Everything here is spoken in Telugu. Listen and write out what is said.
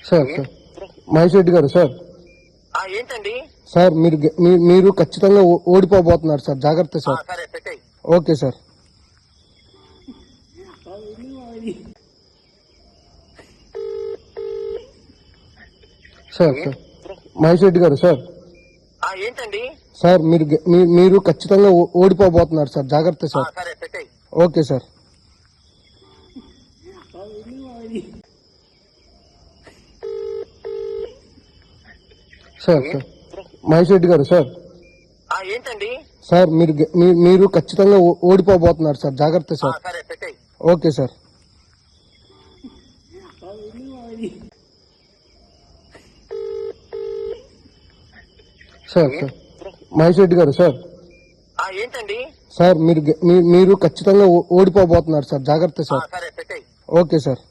సార్ సార్ మహేష్ రెడ్డి గారు సార్ ఏంటండి? సార్ మీరు ఖచ్చితంగా ఓడిపోబోతున్నారు సార్, జాగ్రత్త సార్. సరే పెట్టేయ్. Okay sir. Sir sir Mahesh Reddy గారు సార్ ఏంటండి? సార్ మీరు ఖచ్చితంగా ఓడిపోబోతున్నారు సార్, జాగ్రత్త సార్. సరే పెట్టేయ్. Okay sir. Sir sir Mahesh Reddy గారు సార్ ఏంటండి? సార్ మీరు ఖచ్చితంగా ఓడిపోబోతున్నారు సార్, జాగ్రత్త సార్. సరే పెట్టేయ్. Okay sir. Sir sir Mahesh Reddy గారు సార్ ఏంటండి? సార్ మీరు ఖచ్చితంగా ఓడిపోబోతున్నారు సార్, జాగ్రత్త సార్. సరే పెట్టేయ్. Okay sir.